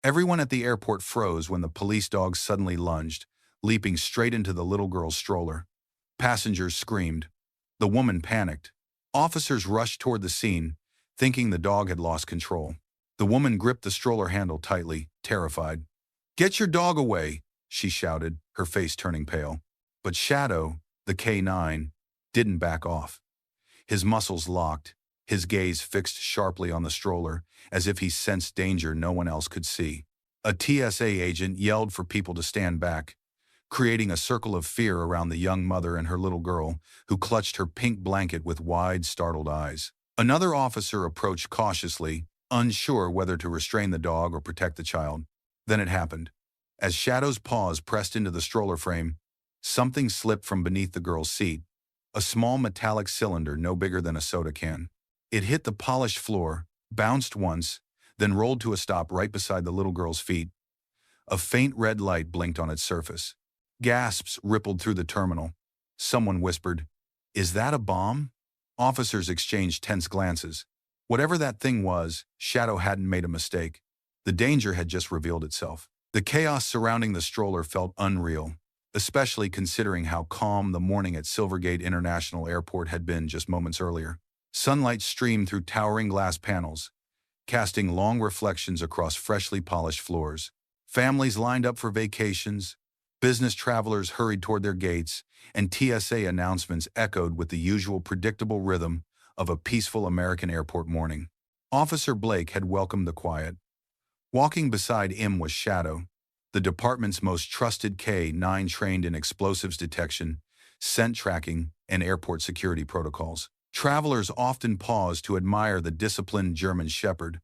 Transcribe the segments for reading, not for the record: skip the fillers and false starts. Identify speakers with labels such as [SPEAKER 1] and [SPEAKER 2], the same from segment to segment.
[SPEAKER 1] Everyone at the airport froze when the police dog suddenly lunged, leaping straight into the little girl's stroller. Passengers screamed. The woman panicked. Officers rushed toward the scene, thinking the dog had lost control. The woman gripped the stroller handle tightly, terrified. "Get your dog away," she shouted, her face turning pale. But Shadow, the K9, didn't back off. His muscles locked, his gaze fixed sharply on the stroller, as if he sensed danger no one else could see. A TSA agent yelled for people to stand back, creating a circle of fear around the young mother and her little girl, who clutched her pink blanket with wide, startled eyes. Another officer approached cautiously, unsure whether to restrain the dog or protect the child. Then it happened. As Shadow's paws pressed into the stroller frame, something slipped from beneath the girl's seat, a small metallic cylinder no bigger than a soda can. It hit the polished floor, bounced once, then rolled to a stop right beside the little girl's feet. A faint red light blinked on its surface. Gasps rippled through the terminal. Someone whispered, "Is that a bomb?" Officers exchanged tense glances. Whatever that thing was, Shadow hadn't made a mistake. The danger had just revealed itself. The chaos surrounding the stroller felt unreal, especially considering how calm the morning at Silvergate International Airport had been just moments earlier. Sunlight streamed through towering glass panels, casting long reflections across freshly polished floors. Families lined up for vacations, business travelers hurried toward their gates, and TSA announcements echoed with the usual predictable rhythm of a peaceful American airport morning. Officer Blake had welcomed the quiet. Walking beside him was Shadow, the department's most trusted K9 trained in explosives detection, scent tracking, and airport security protocols. Travelers often paused to admire the disciplined German shepherd,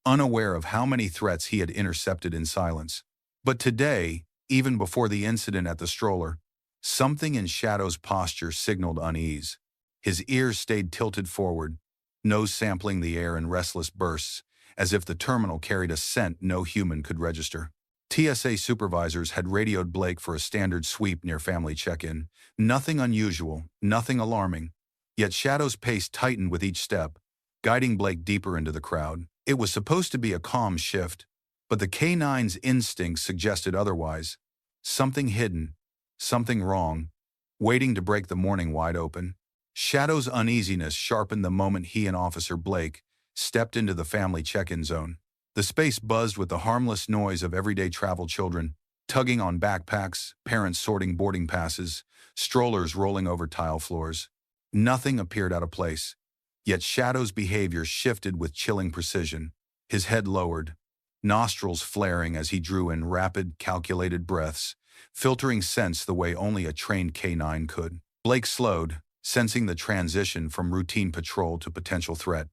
[SPEAKER 1] unaware of how many threats he had intercepted in silence. But today, even before the incident at the stroller, something in Shadow's posture signaled unease. His ears stayed tilted forward, nose sampling the air in restless bursts, as if the terminal carried a scent no human could register. TSA supervisors had radioed Blake for a standard sweep near family check-in. Nothing unusual, nothing alarming. Yet Shadow's pace tightened with each step, guiding Blake deeper into the crowd. It was supposed to be a calm shift, but the K9's instincts suggested otherwise. Something hidden, something wrong, waiting to break the morning wide open. Shadow's uneasiness sharpened the moment he and Officer Blake stepped into the family check-in zone. The space buzzed with the harmless noise of everyday travel children, tugging on backpacks, parents sorting boarding passes, strollers rolling over tile floors. Nothing appeared out of place, yet Shadow's behavior shifted with chilling precision. His head lowered, nostrils flaring as he drew in rapid, calculated breaths, filtering scents the way only a trained K9 could. Blake slowed, sensing the transition from routine patrol to potential threat.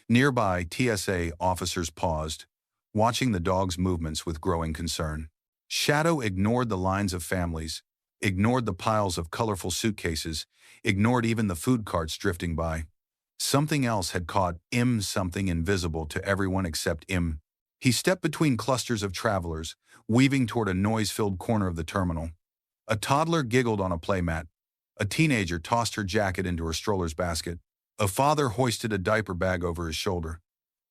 [SPEAKER 1] Nearby, TSA officers paused, watching the dog's movements with growing concern. Shadow ignored the lines of families, ignored the piles of colorful suitcases, ignored even the food carts drifting by. Something else had caught him, something invisible to everyone except him. He stepped between clusters of travelers, weaving toward a noise-filled corner of the terminal. A toddler giggled on a playmat. A teenager tossed her jacket into her stroller's basket. A father hoisted a diaper bag over his shoulder.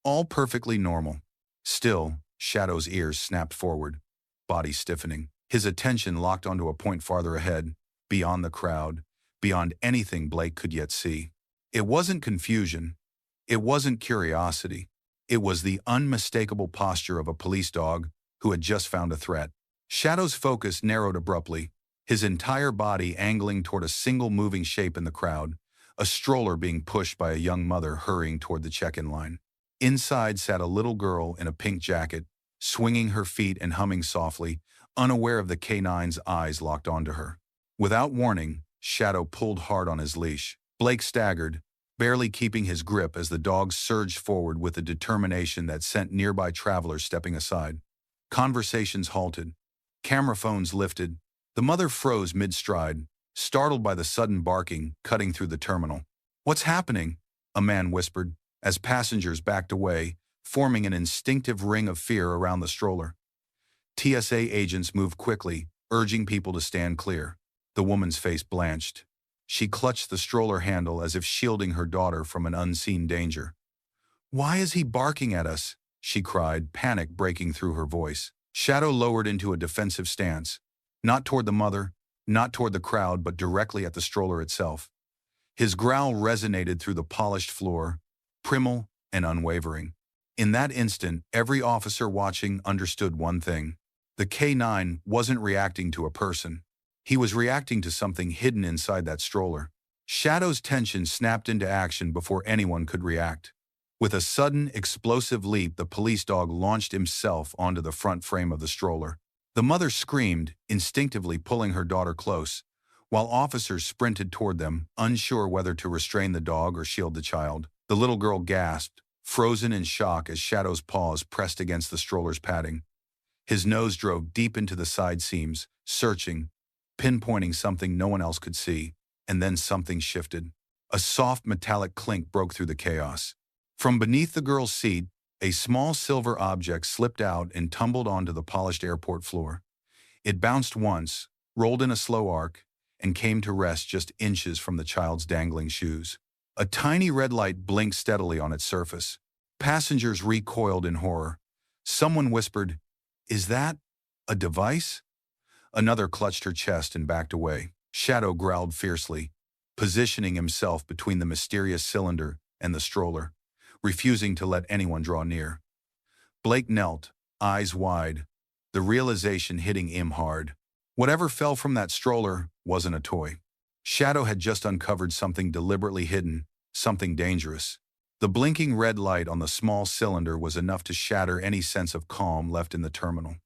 [SPEAKER 1] All perfectly normal. Still, Shadow's ears snapped forward, body stiffening. His attention locked onto a point farther ahead, beyond the crowd, beyond anything Blake could yet see. It wasn't confusion. It wasn't curiosity. It was the unmistakable posture of a police dog who had just found a threat. Shadow's focus narrowed abruptly, his entire body angling toward a single moving shape in the crowd, a stroller being pushed by a young mother hurrying toward the check-in line. Inside sat a little girl in a pink jacket, swinging her feet and humming softly, unaware of the K9's eyes locked onto her. Without warning, Shadow pulled hard on his leash. Blake staggered, barely keeping his grip as the dog surged forward with a determination that sent nearby travelers stepping aside. Conversations halted. Camera phones lifted. The mother froze mid-stride, startled by the sudden barking cutting through the terminal. "What's happening?" a man whispered, as passengers backed away, forming an instinctive ring of fear around the stroller. TSA agents moved quickly, urging people to stand clear. The woman's face blanched. She clutched the stroller handle as if shielding her daughter from an unseen danger. "Why is he barking at us?" she cried, panic breaking through her voice. Shadow lowered into a defensive stance, not toward the mother, not toward the crowd, but directly at the stroller itself. His growl resonated through the polished floor, primal and unwavering. In that instant, every officer watching understood one thing. The K9 wasn't reacting to a person. He was reacting to something hidden inside that stroller. Shadow's tension snapped into action before anyone could react. With a sudden, explosive leap, the police dog launched himself onto the front frame of the stroller. The mother screamed, instinctively pulling her daughter close, while officers sprinted toward them, unsure whether to restrain the dog or shield the child. The little girl gasped, frozen in shock as Shadow's paws pressed against the stroller's padding. His nose drove deep into the side seams, searching, pinpointing something no one else could see, and then something shifted. A soft metallic clink broke through the chaos. From beneath the girl's seat, a small silver object slipped out and tumbled onto the polished airport floor. It bounced once, rolled in a slow arc, and came to rest just inches from the child's dangling shoes. A tiny red light blinked steadily on its surface. Passengers recoiled in horror. Someone whispered, "Is that a device?" Another clutched her chest and backed away. Shadow growled fiercely, positioning himself between the mysterious cylinder and the stroller, refusing to let anyone draw near. Blake knelt, eyes wide, the realization hitting him hard. Whatever fell from that stroller wasn't a toy. Shadow had just uncovered something deliberately hidden, something dangerous. The blinking red light on the small cylinder was enough to shatter any sense of calm left in the terminal.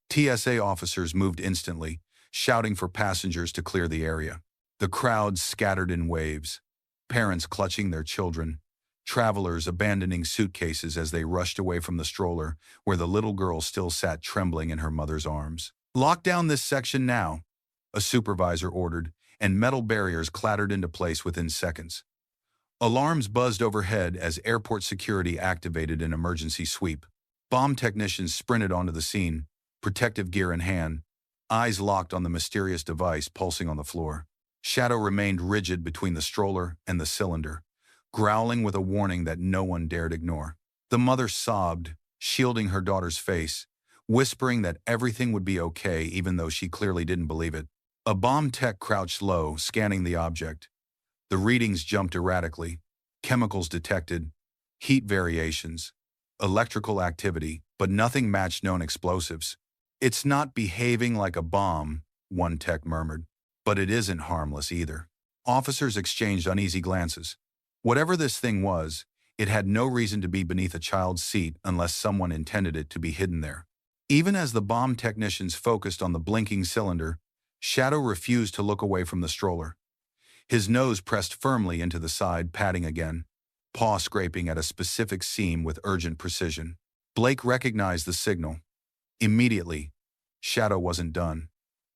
[SPEAKER 1] TSA officers moved instantly, shouting for passengers to clear the area. The crowd scattered in waves, parents clutching their children, travelers abandoning suitcases as they rushed away from the stroller, where the little girl still sat trembling in her mother's arms. "Lock down this section now," a supervisor ordered, and metal barriers clattered into place within seconds. Alarms buzzed overhead as airport security activated an emergency sweep. Bomb technicians sprinted onto the scene, protective gear in hand, eyes locked on the mysterious device pulsing on the floor. Shadow remained rigid between the stroller and the cylinder, growling with a warning that no one dared ignore. The mother sobbed, shielding her daughter's face, whispering that everything would be okay even though she clearly didn't believe it. A bomb tech crouched low, scanning the object. The readings jumped erratically. Chemicals detected, heat variations, electrical activity, but nothing matched known explosives. "It's not behaving like a bomb," one tech murmured, "but it isn't harmless either." Officers exchanged uneasy glances. Whatever this thing was, it had no reason to be beneath a child's seat unless someone intended it to be hidden there. Even as the bomb technicians focused on the blinking cylinder, Shadow refused to look away from the stroller. His nose pressed firmly into the side padding again, paw scraping at a specific seam with urgent precision. Blake recognized the signal. Immediately, Shadow wasn't done.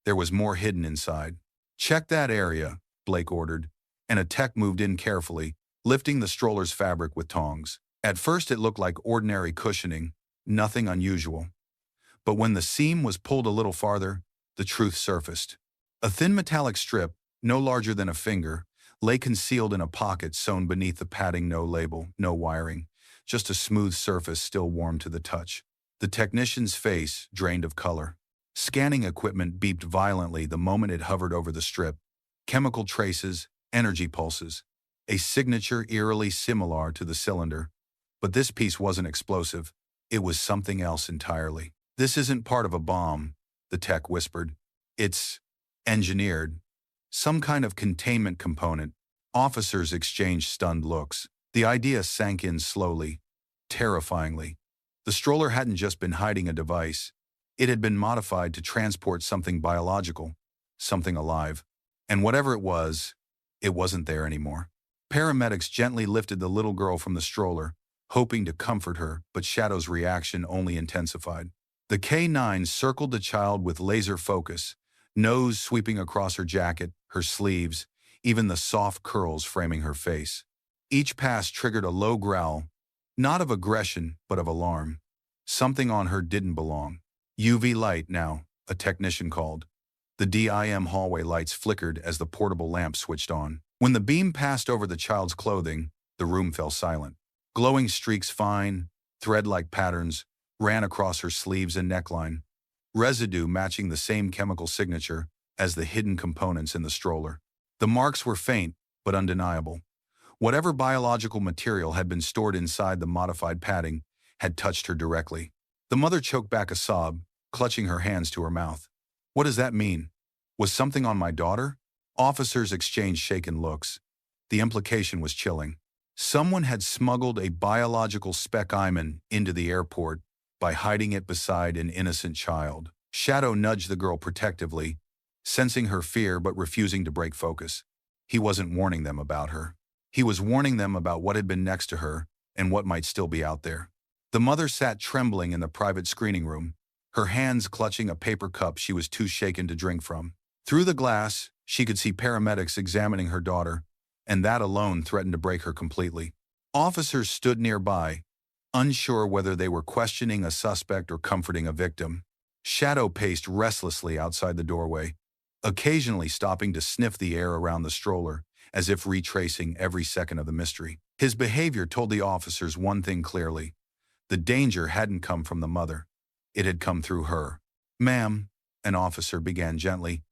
[SPEAKER 1] There was more hidden inside. "Check that area," Blake ordered, and a tech moved in carefully, lifting the stroller's fabric with tongs. At first it looked like ordinary cushioning, nothing unusual. But when the seam was pulled a little farther, the truth surfaced. A thin metallic strip, no larger than a finger, lay concealed in a pocket sewn beneath the padding. No label, no wiring, just a smooth surface still warm to the touch. The technician's face drained of color. Scanning equipment beeped violently the moment it hovered over the strip. Chemical traces, energy pulses, a signature eerily similar to the cylinder. But this piece wasn't explosive. It was something else entirely. "This isn't part of a bomb," the tech whispered. "It's engineered. Some kind of containment component." Officers exchanged stunned looks. The idea sank in slowly, terrifyingly. The stroller hadn't just been hiding a device. It had been modified to transport something biological, something alive. And whatever it wasn't there anymore. Paramedics gently lifted the little girl from the stroller, hoping to comfort her, but Shadow's reaction only intensified. The K9 circled the child with laser focus, nose sweeping across her jacket, her sleeves, even the soft curls framing her face. Each pass triggered a low growl, not of aggression, but of alarm. Something on her didn't belong. "UV light now," a technician called. The DIM hallway lights flickered as the portable lamp switched on. When the beam passed over the child's clothing, the room fell silent. Glowing streaks fine, Thread-like patterns ran across her sleeves and neckline, residue matching the same chemical signature as the hidden components in the stroller. The marks were faint, but undeniable. Whatever biological material had been stored inside the modified padding had touched her directly. The mother choked back a sob, clutching her hands to her mouth. What does that mean? Was something on my daughter? Officers exchanged shaken looks. The implication was chilling. Someone had smuggled a biological specimen into the airport by hiding it beside an innocent child. Shadow nudged the girl protectively, sensing her fear but refusing to break focus. He wasn't warning them about her. He was warning them about what had been next to her and what might still be out there. The mother sat trembling in the private screening room, her hands clutching a paper cup she was too shaken to drink from. Through the glass, she could see paramedics examining her daughter, and that alone threatened to break her completely. Officers stood nearby, unsure whether they were questioning a suspect or comforting a victim. Shadow paced restlessly outside the doorway, occasionally stopping to sniff the air around the stroller, as if retracing every second of the mystery. His behavior told the officers one thing clearly. The danger hadn't come from the mother. It had come through her. "Ma'am," an officer began gently,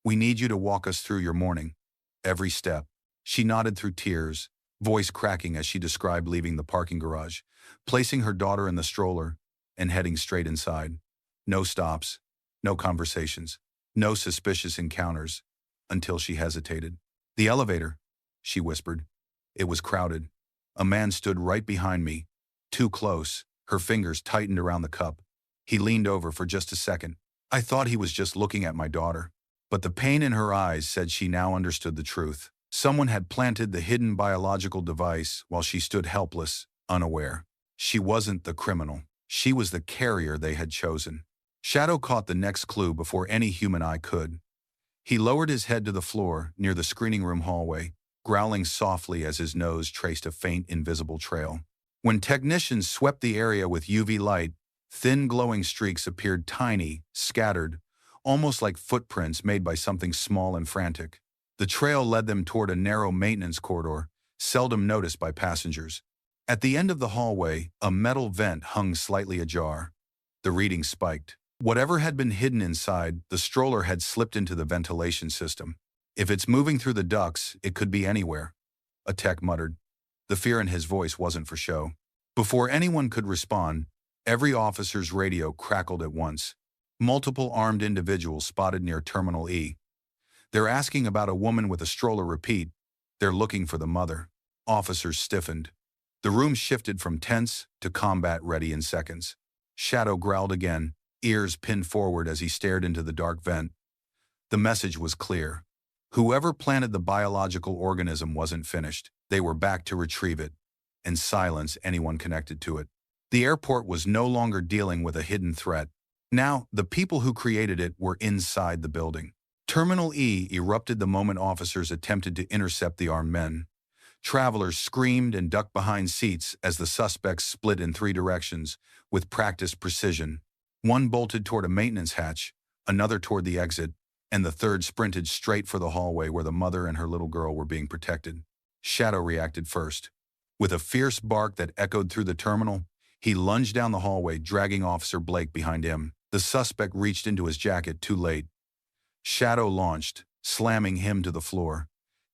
[SPEAKER 1] "we need you to walk us through your morning. Every step." She nodded through tears, voice cracking as she described leaving the parking garage, placing her daughter in the stroller, and heading straight inside. No stops, no conversations, no suspicious encounters, until she hesitated. "The elevator," she whispered. It was crowded. A man stood right behind me, too close, her fingers tightened around the cup. He leaned over for just a second. I thought he was just looking at my daughter. But the pain in her eyes said she now understood the truth. Someone had planted the hidden biological device while she stood helpless, unaware. She wasn't the criminal. She was the carrier they had chosen. Shadow caught the next clue before any human eye could. He lowered his head to the floor near the screening room hallway, growling softly as his nose traced a faint, invisible trail. When technicians swept the area with UV light, thin glowing streaks appeared tiny, scattered, almost like footprints made by something small and frantic. The trail led them toward a narrow maintenance corridor, seldom noticed by passengers. At the end of the hallway, a metal vent hung slightly ajar. The reading spiked. Whatever had been hidden inside, the stroller had slipped into the ventilation system. "If it's moving through the ducts, it could be anywhere," a tech muttered. The fear in his voice wasn't for show. Before anyone could respond, every officer's radio crackled at once. Multiple armed individuals spotted near Terminal E. "They're asking about a woman with a stroller." "Repeat, they're looking for the mother." Officers stiffened. The room shifted from tense to combat-ready in seconds. Shadow growled again, ears pinned forward as he stared into the dark vent. The message was clear. Whoever planted the biological organism wasn't finished. They were back to retrieve it and silence anyone connected to it. The airport was no longer dealing with a hidden threat. Now, the people who created it were inside the building. Terminal E erupted the moment officers attempted to intercept the armed men. Travelers screamed and ducked behind seats as the suspects split in three directions with practiced precision. One bolted toward a maintenance hatch, another toward the exit, and the third sprinted straight for the hallway where the mother and her little girl were being protected. Shadow reacted first. With a fierce bark that echoed through the terminal, he lunged down the hallway, dragging Officer Blake behind him. The suspect reached into his jacket too late. Shadow launched, slamming him to the floor.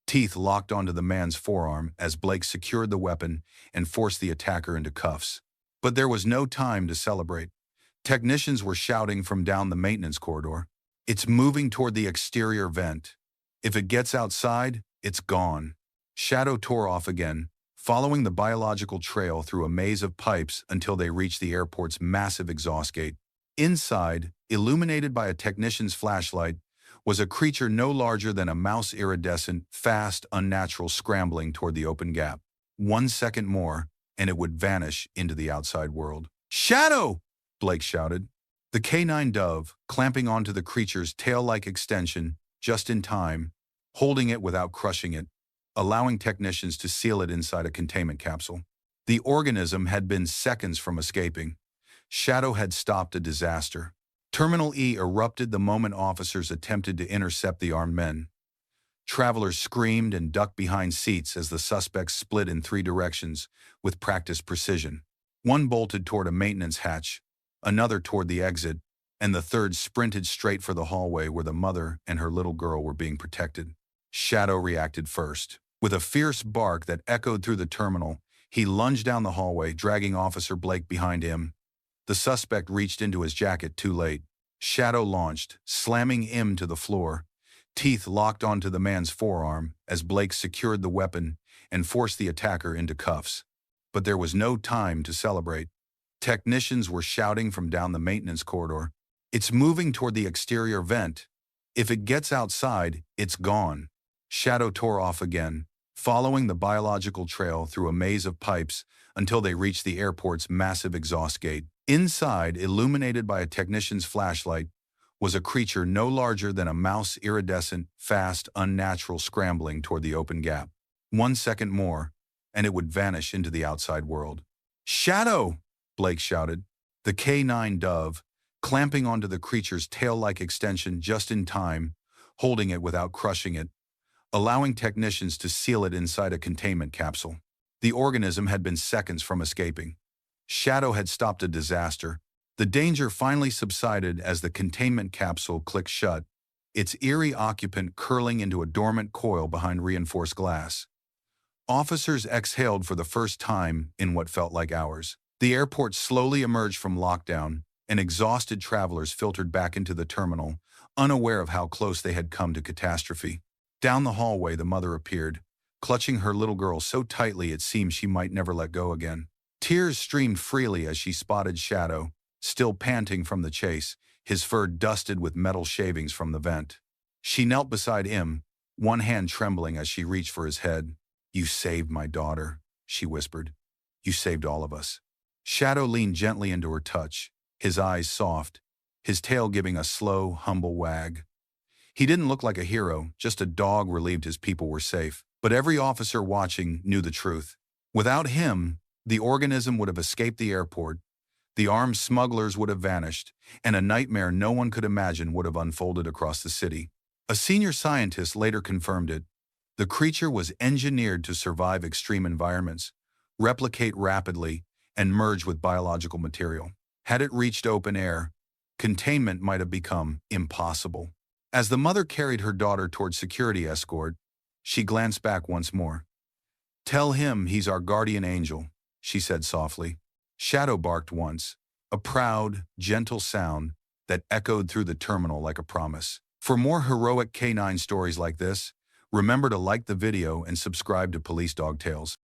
[SPEAKER 1] Teeth locked onto the man's forearm as Blake secured the weapon and forced the attacker into cuffs. But there was no time to celebrate. Technicians were shouting from down the maintenance corridor. "It's moving toward the exterior vent. If it gets outside, it's gone." Shadow tore off again, following the biological trail through a maze of pipes until they reached the airport's massive exhaust gate. Inside, illuminated by a technician's flashlight, was a creature no larger than a mouse, iridescent, fast, unnatural, scrambling toward the open gap. 1 second more, and it would vanish into the outside world. "Shadow!" Blake shouted. The canine dove, clamping onto the creature's tail-like extension, just in time, holding it without crushing it, allowing technicians to seal it inside a containment capsule. The organism had been seconds from escaping. Shadow had stopped a disaster. Terminal E erupted the moment officers attempted to intercept the armed men. Travelers screamed and ducked behind seats as the suspects split in three directions with practiced precision. One bolted toward a maintenance hatch, another toward the exit, and the third sprinted straight for the hallway where the mother and her little girl were being protected. Shadow reacted first. With a fierce bark that echoed through the terminal, he lunged down the hallway, dragging Officer Blake behind him. The suspect reached into his jacket too late. Shadow launched, slamming him to the floor. Teeth locked onto the man's forearm as Blake secured the weapon and forced the attacker into cuffs. But there was no time to celebrate. Technicians were shouting from down the maintenance corridor, "It's moving toward the exterior vent. If it gets outside, it's gone." Shadow tore off again, following the biological trail through a maze of pipes until they reached the airport's massive exhaust gate. Inside, illuminated by a technician's flashlight, was a creature no larger than a mouse, iridescent, fast, unnatural, scrambling toward the open gap. 1 second more, and it would vanish into the outside world. "Shadow!" Blake shouted. The K9 dove, clamping onto the creature's tail-like extension just in time, holding it without crushing it, allowing technicians to seal it inside a containment capsule. The organism had been seconds from escaping. Shadow had stopped a disaster. The danger finally subsided as the containment capsule clicked shut, its eerie occupant curling into a dormant coil behind reinforced glass. Officers exhaled for the first time in what felt like hours. The airport slowly emerged from lockdown, and exhausted travelers filtered back into the terminal, unaware of how close they had come to catastrophe. Down the hallway, the mother appeared, clutching her little girl so tightly it seemed she might never let go again. Tears streamed freely as she spotted Shadow, still panting from the chase, his fur dusted with metal shavings from the vent. She knelt beside him, one hand trembling as she reached for his head. "You saved my daughter," she whispered. "You saved all of us." Shadow leaned gently into her touch, his eyes soft, his tail giving a slow, humble wag. He didn't look like a hero, just a dog relieved his people were safe. But every officer watching knew the truth. Without him, the organism would have escaped the airport, the armed smugglers would have vanished, and a nightmare no one could imagine would have unfolded across the city. A senior scientist later confirmed it. The creature was engineered to survive extreme environments, replicate rapidly, and merge with biological material. Had it reached open air, containment might have become impossible. As the mother carried her daughter toward security escort, she glanced back once more. "Tell him he's our guardian angel," she said softly. Shadow barked once, a proud, gentle sound that echoed through the terminal like a promise. For more heroic K9 stories like this, remember to like the video and subscribe to Police Dog Tales.